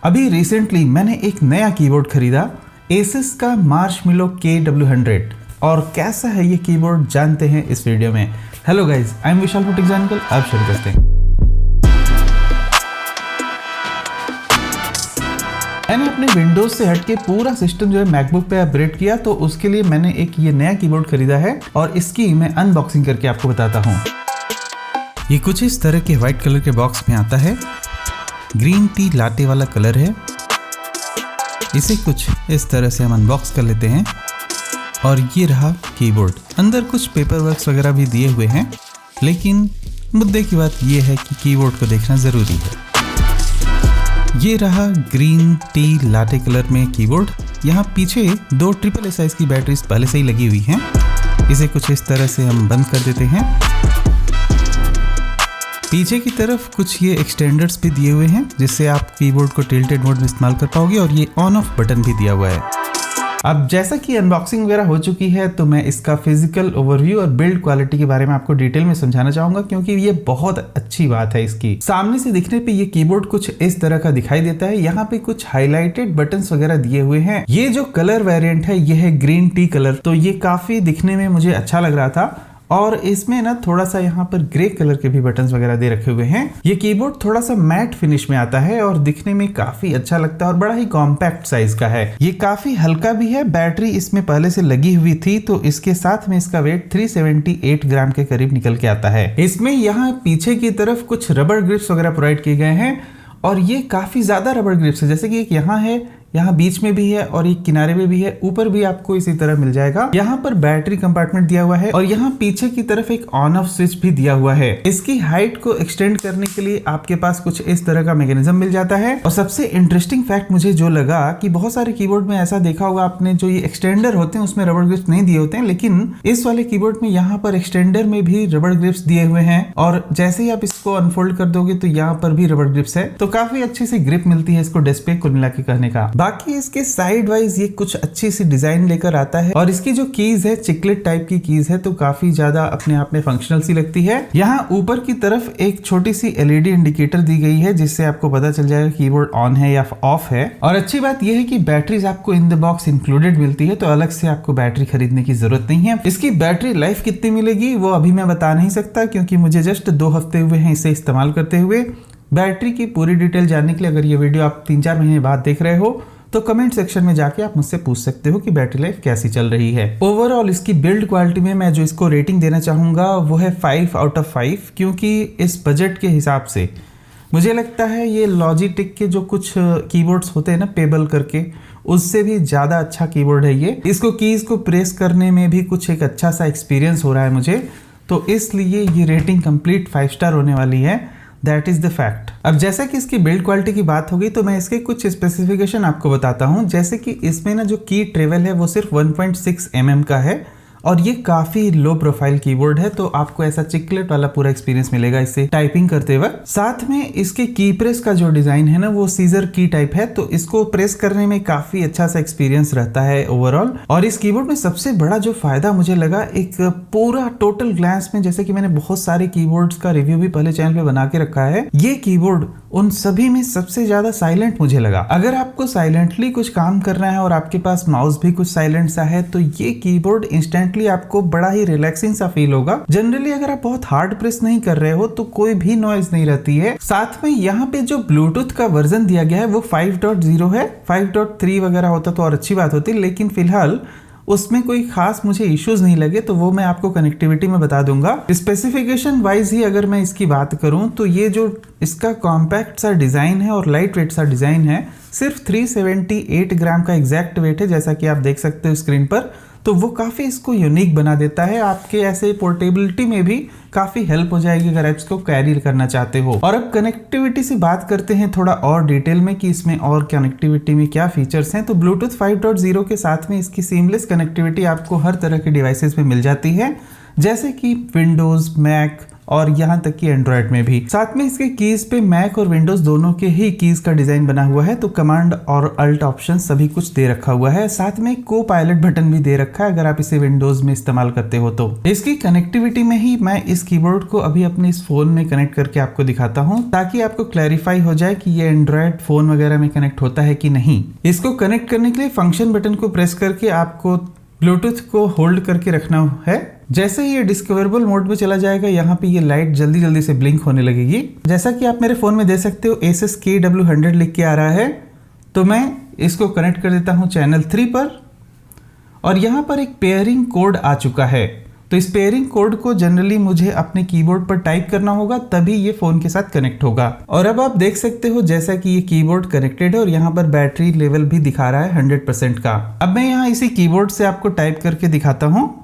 अभी रिसेंटली मैंने एक नया कीबोर्ड खरीदा, Asus का Marshmallow KW100। और कैसा है ये कीबोर्ड जानते हैं इस वीडियो में। Hello guys, I am Vishal from technical. अब शुरू करते हैं। मैंने अपने विंडोज से हटके पूरा सिस्टम जो है मैकबुक पे अपग्रेड किया, तो उसके लिए मैंने एक ये नया कीबोर्ड खरीदा है और इसकी मैं अनबॉक्सिंग करके आपको बताता हूँ। ये कुछ इस तरह के व्हाइट कलर के बॉक्स में आता है, ग्रीन टी लाटे वाला कलर है। इसे कुछ इस तरह से हम अनबॉक्स कर लेते हैं और ये रहा कीबोर्ड। अंदर कुछ पेपर वर्क्स वगैरह भी दिए हुए हैं, लेकिन मुद्दे की बात ये है कि कीबोर्ड को देखना ज़रूरी है। ये रहा ग्रीन टी लाटे कलर में कीबोर्ड। यहाँ पीछे 2 ट्रिपल साइज की बैटरीज पहले से ही लगी हुई हैं। इसे कुछ इस तरह से हम बंद कर देते हैं। पीछे की तरफ कुछ ये एक्सटेंडर्स भी दिए हुए हैं, जिससे आप कीबोर्ड को टिल्टेड मोड में इस्तेमाल कर पाओगे, और ये ऑन ऑफ बटन भी दिया हुआ है। अब जैसा कि अनबॉक्सिंग वगैरह हो चुकी है, तो मैं इसका फिजिकल ओवरव्यू और बिल्ड क्वालिटी के बारे में आपको डिटेल में समझाना चाहूंगा, क्योंकि ये बहुत अच्छी बात है इसकी। सामने से दिखने पे ये कीबोर्ड कुछ इस तरह का दिखाई देता है। यहाँ पे कुछ हाईलाइटेड बटन्स वगैरह दिए हुए हैं। ये जो कलर वेरिएंट है ये है ग्रीन टी कलर, तो ये काफी दिखने में मुझे अच्छा लग रहा था। और इसमें ना थोड़ा सा यहाँ पर ग्रे कलर के भी बटन्स वगैरह दे रखे हुए हैं। ये कीबोर्ड थोड़ा सा मैट फिनिश में आता है और दिखने में काफी अच्छा लगता है और बड़ा ही कॉम्पैक्ट साइज का है। ये काफी हल्का भी है। बैटरी इसमें पहले से लगी हुई थी, तो इसके साथ में इसका वेट 378 ग्राम के करीब निकल के आता है। इसमें यहाँ पीछे की तरफ कुछ रबर ग्रिप्स वगैरह प्रोवाइड किए गए हैं, और ये काफी ज्यादा रबर ग्रिप्स है। जैसे कि एक यहाँ है, यहाँ बीच में भी है और एक किनारे में भी है, ऊपर भी आपको इसी तरह मिल जाएगा। यहाँ पर बैटरी कंपार्टमेंट दिया हुआ है और यहाँ पीछे की तरफ एक ऑन ऑफ स्विच भी दिया हुआ है। इसकी हाइट को एक्सटेंड करने के लिए आपके पास कुछ इस तरह का मैकेनिज्म मिल जाता है। और सबसे इंटरेस्टिंग फैक्ट मुझे जो लगा कि बहुत सारे कीबोर्ड में ऐसा देखा होगा आपने, जो ये एक्सटेंडर होते हैं उसमें रबर ग्रिप्स नहीं दिए होते हैं, लेकिन इस वाले कीबोर्ड में यहाँ पर एक्सटेंडर में भी रबर ग्रिप्स दिए हुए हैं। और जैसे ही आप इसको अनफोल्ड कर दोगे तो यहाँ पर भी रबर ग्रिप्स है, तो काफी अच्छी सी ग्रिप मिलती है इसको डेस्क पे कुल मिला के कहने का। बाकी इसके साइड वाइज ये कुछ अच्छी सी डिजाइन लेकर आता है, और इसकी जो कीज है चिकलेट टाइप की कीज है, तो काफी ज्यादा अपने आप में फंक्शनल सी लगती है। यहाँ ऊपर की तरफ एक छोटी सी एलईडी इंडिकेटर दी गई है, जिससे आपको पता चल जाएगा कीबोर्ड ऑन है या ऑफ है। और अच्छी बात यह है कि बैटरीज आपको इन द बॉक्स इंक्लूडेड मिलती है, तो अलग से आपको बैटरी खरीदने की जरूरत नहीं है। इसकी बैटरी लाइफ कितनी मिलेगी वो अभी मैं बता नहीं सकता, क्योंकि मुझे जस्ट 2 हफ्ते हुए हैं इसे इस्तेमाल करते हुए। बैटरी की पूरी डिटेल जानने के लिए अगर ये वीडियो आप 3-4 महीने बाद देख रहे हो, तो कमेंट सेक्शन में जाके आप मुझसे पूछ सकते हो कि बैटरी लाइफ कैसी चल रही है। ओवरऑल इसकी बिल्ड क्वालिटी में मैं जो इसको रेटिंग देना चाहूंगा वो है 5 आउट ऑफ 5, क्योंकि इस बजट के हिसाब से मुझे लगता है ये लॉजिटेक के जो कुछ कीबोर्ड्स होते हैं ना पेबल करके, उससे भी ज्यादा अच्छा कीबोर्ड है ये। इसको कीज को प्रेस करने में भी कुछ एक अच्छा सा एक्सपीरियंस हो रहा है मुझे, तो इसलिए ये रेटिंग कंप्लीट 5 स्टार होने वाली है। That is the fact. अब जैसा कि इसकी बिल्ड क्वालिटी की बात होगी, तो मैं इसके कुछ स्पेसिफिकेशन आपको बताता हूं। जैसे कि इसमें ना जो की ट्रेवल है वो सिर्फ 1.6 mm का है, और ये काफी लो प्रोफाइल कीबोर्ड है, तो आपको ऐसा चिकलेट वाला पूरा एक्सपीरियंस मिलेगा इससे टाइपिंग करते वक्त। साथ में इसके की प्रेस का जो डिजाइन है ना वो सीजर की टाइप है, तो इसको प्रेस करने में काफी अच्छा सा एक्सपीरियंस रहता है ओवरऑल। और इस कीबोर्ड में सबसे बड़ा जो फायदा मुझे लगा, एक पूरा टोटल ग्लांस में, जैसे कि मैंने बहुत सारे कीबोर्ड्स का रिव्यू भी पहले चैनल पे बना के रखा है, ये कीबोर्ड उन सभी में सबसे ज्यादा साइलेंट मुझे लगा। अगर आपको साइलेंटली कुछ काम करना है और आपके पास माउस भी कुछ साइलेंट सा है, तो ये कीबोर्ड इंस्टेंटली आपको बड़ा ही रिलैक्सिंग सा फील होगा। जनरली अगर आप बहुत हार्ड प्रेस नहीं कर रहे हो तो कोई भी नॉइज नहीं रहती है। साथ में यहाँ पे जो ब्लूटूथ का वर्जन दिया गया है वो 5.0 है। 5.3 वगैरह होता तो और अच्छी बात होती, लेकिन फिलहाल उसमें कोई खास मुझे इश्यूज नहीं लगे, तो वो मैं आपको कनेक्टिविटी में बता दूंगा। स्पेसिफिकेशन वाइज ही अगर मैं इसकी बात करूं, तो ये जो इसका कॉम्पैक्ट सा डिजाइन है और लाइट वेट सा डिजाइन है, सिर्फ 378 ग्राम का एग्जैक्ट वेट है, जैसा कि आप देख सकते हो स्क्रीन पर, तो वो काफ़ी इसको यूनिक बना देता है। आपके ऐसे पोर्टेबिलिटी में भी काफ़ी हेल्प हो जाएगी अगर आप इसको कैरी करना चाहते हो। और अब कनेक्टिविटी से बात करते हैं थोड़ा और डिटेल में कि इसमें और कनेक्टिविटी में क्या फीचर्स हैं। तो ब्लूटूथ 5.0 के साथ में इसकी सीमलेस कनेक्टिविटी आपको हर तरह के डिवाइसेस में मिल जाती है, जैसे कि विंडोज़, मैक, और यहाँ तक कि एंड्रॉयड में भी। साथ में इसके कीज पे मैक और विंडोज दोनों के ही कीज का डिजाइन बना हुआ है, तो कमांड और अल्ट ऑप्शन सभी कुछ दे रखा हुआ है। साथ में को पायलट बटन भी दे रखा है अगर आप इसे विंडोज में इस्तेमाल करते हो तो। इसकी कनेक्टिविटी में ही मैं इस कीबोर्ड को अभी अपने इस फोन में कनेक्ट करके आपको दिखाता हूँ, ताकि आपको क्लैरिफाई हो जाए कि ये एंड्रॉयड फोन वगैरह में कनेक्ट होता है कि नहीं। इसको कनेक्ट करने के लिए फंक्शन बटन को प्रेस करके आपको ब्लूटूथ को होल्ड करके रखना है। जैसे ही ये डिस्कवरेबल मोड में चला जाएगा, यहाँ पे ये लाइट जल्दी जल्दी से ब्लिंक होने लगेगी। जैसा कि आप मेरे फोन में देख सकते हो Asus KW100 लिख के आ रहा है, तो मैं इसको कनेक्ट कर देता हूँ चैनल 3 पर। और यहाँ पर एक पेयरिंग कोड आ चुका है, तो इस पेयरिंग कोड को जनरली मुझे अपने कीबोर्ड पर टाइप करना होगा, तभी ये फोन के साथ कनेक्ट होगा। और अब आप देख सकते हो जैसा कि ये कीबोर्ड कनेक्टेड है और यहाँ पर बैटरी लेवल भी दिखा रहा है 100% का। अब मैं यहाँ इसी कीबोर्ड से आपको टाइप करके दिखाता हूँ।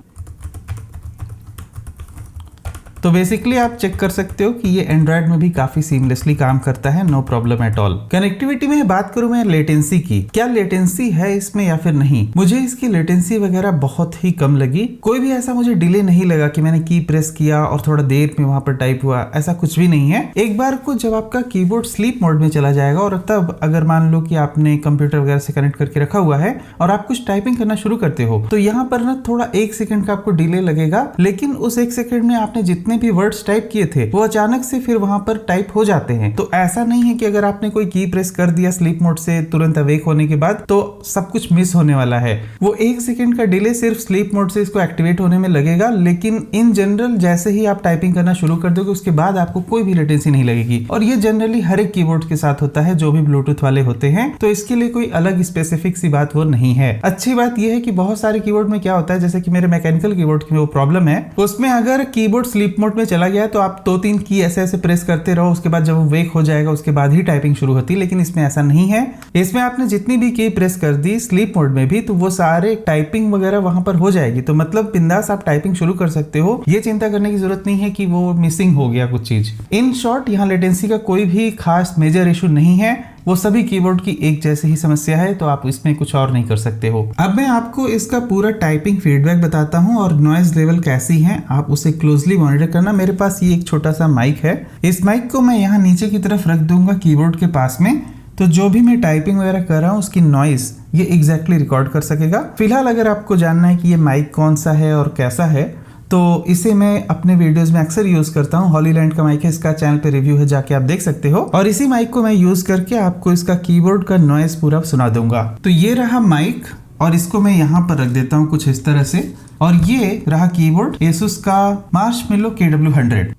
तो बेसिकली आप चेक कर सकते हो कि ये एंड्रॉयड में भी काफी सीमलेसली काम करता है, no problem at all. Connectivity में बात करूं मैं लेटेंसी की, क्या लेटेंसी है इसमें या फिर नहीं, मुझे इसकी लेटेंसी वगैरह बहुत ही कम लगी। कोई भी ऐसा मुझे डिले नहीं लगा कि मैंने की प्रेस किया और थोड़ा देर में वहां पर टाइप हुआ, ऐसा कुछ भी नहीं है। एक बार को जब आपका कीबोर्ड स्लीप मोड में चला जाएगा और तब अगर मान लो कि आपने कंप्यूटर वगैरह से कनेक्ट करके रखा हुआ है और आप कुछ टाइपिंग करना शुरू करते हो, तो यहाँ पर ना थोड़ा 1 सेकंड का आपको डिले लगेगा, लेकिन उस 1 सेकंड में आपने जितने भी वर्ड्स टाइप किए थे वो अचानक से फिर वहां पर टाइप हो जाते हैं। तो ऐसा नहीं है कि अगर आपने कोई की प्रेस कर दिया स्लीप मोड से तुरंत अवेक होने के बाद तो सब कुछ मिस होने वाला है। वो 1 सेकंड का डिले सिर्फ स्लीप मोड से इसको एक्टिवेट होने में लगेगा, लेकिन इन जनरल जैसे ही आप टाइपिंग करना शुरू कर दोगे उसके बाद आपको कोई भी लेटेंसी नहीं लगेगी। और ये जनरली हर एक कीबोर्ड के साथ होता है जो भी ब्लूटूथ वाले होते हैं, तो इसके लिए कोई अलग स्पेसिफिक सी बात वो नहीं है। अच्छी बात यह है कि बहुत सारे कीबोर्ड में क्या होता है, जैसे कि मेरे मैकेनिकल कीबोर्ड की वो प्रॉब्लम है, उसमें अगर कीबोर्ड स्लीप मोड में चला गया तो आप 2-3 की ऐसे ऐसे प्रेस करते रहो, उसके बाद जब वो वेक हो जाएगा उसके बाद ही टाइपिंग शुरू होती है। लेकिन इसमें ऐसा नहीं है, इसमें आपने जितनी भी की प्रेस कर दी स्लीप मोड में भी तो वो सारे टाइपिंग वगैरह वहां पर हो जाएगी। तो मतलब बिंदास आप टाइपिंग शुरू कर सकते हो, ये चिंता करने की जरूरत नहीं है कि वो मिसिंग हो गया कुछ चीज। इन शॉर्ट यहाँ लेटेंसी का कोई भी खास मेजर इशू नहीं है, वो सभी कीबोर्ड की एक जैसी ही समस्या है, तो आप इसमें कुछ और नहीं कर सकते हो। अब मैं आपको इसका पूरा टाइपिंग फीडबैक बताता हूँ और नॉइज लेवल कैसी है, आप उसे क्लोजली मॉनिटर करना। मेरे पास ये एक छोटा सा माइक है, इस माइक को मैं यहाँ नीचे की तरफ रख दूंगा कीबोर्ड के पास में, तो जो भी मैं टाइपिंग वगैरह कर रहा हूँ उसकी नॉइज ये एग्जैक्टली रिकॉर्ड कर सकेगा। फिलहाल अगर आपको जानना है कि ये माइक कौन सा है और कैसा है, तो इसे मैं अपने वीडियोस में अक्सर यूज करता हूँ। हॉलीलैंड का माइक है, इसका चैनल पे रिव्यू है, जाके आप देख सकते हो। और इसी माइक को मैं यूज करके आपको इसका कीबोर्ड का नॉइज पूरा सुना दूंगा। तो ये रहा माइक और इसको मैं यहाँ पर रख देता हूँ कुछ इस तरह से, और ये रहा कीबोर्ड Asus का Marshmallow KW100।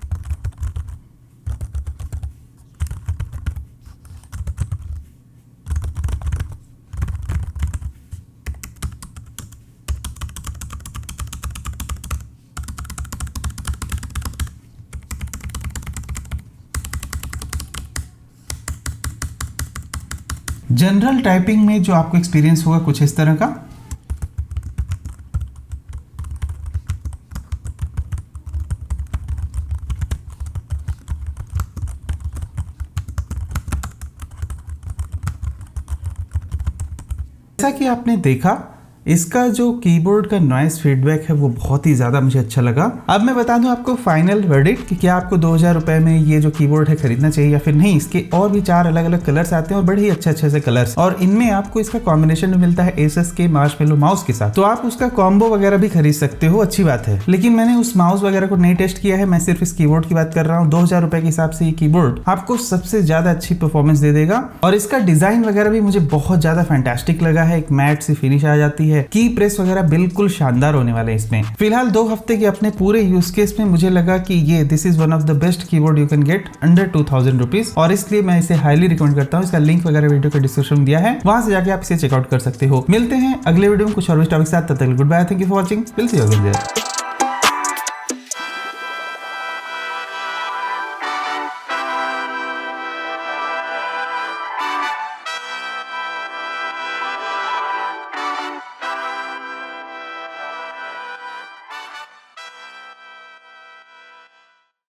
जनरल टाइपिंग में जो आपको एक्सपीरियंस होगा कुछ इस तरह का। जैसा कि आपने देखा इसका जो कीबोर्ड का नॉइस फीडबैक है वो बहुत ही ज्यादा मुझे अच्छा लगा। अब मैं बता दूं आपको फाइनल वर्डिक्ट कि क्या आपको 2000 रुपए में ये जो कीबोर्ड है खरीदना चाहिए या फिर नहीं। इसके और भी 4 अलग अलग कलर्स आते हैं और बड़े ही अच्छे से कलर्स, और इनमें आपको इसका कॉम्बिनेशन में मिलता है Asus के मार्शमेलो माउस के साथ, तो आप उसका कॉम्बो वगैरह भी खरीद सकते हो, अच्छी बात है। लेकिन मैंने उस माउस वगैरह को नहीं टेस्ट किया है, मैं सिर्फ इस कीबोर्ड की बात कर रहा हूँ। 2000 रुपए के हिसाब से ये कीबोर्ड आपको सबसे ज्यादा अच्छी परफॉर्मेंस दे देगा, और इसका डिजाइन वगैरह भी मुझे बहुत ज्यादा फैंटास्टिक लगा है। एक मैट सी फिनिश आ जाती है, की प्रेस वगैरह बिल्कुल शानदार होने वाले हैं इसमें। फिलहाल 2 हफ्ते के अपने पूरे यूज केस में मुझे लगा कि ये this is one of the best keyboard you can get under 2000 rupees, और इसलिए मैं इसे हाईली रिकमेंड करता हूँ। इसका लिंक वगैरह वीडियो के डिस्क्रिप्शन में दिया है, वहां से जाके आप इसे चेकआउट कर सकते हो। मिलते हैं अगले वीडियो में कुछ और टॉपिक के साथ, तब तक good bye, thank you for watching, will see you again there.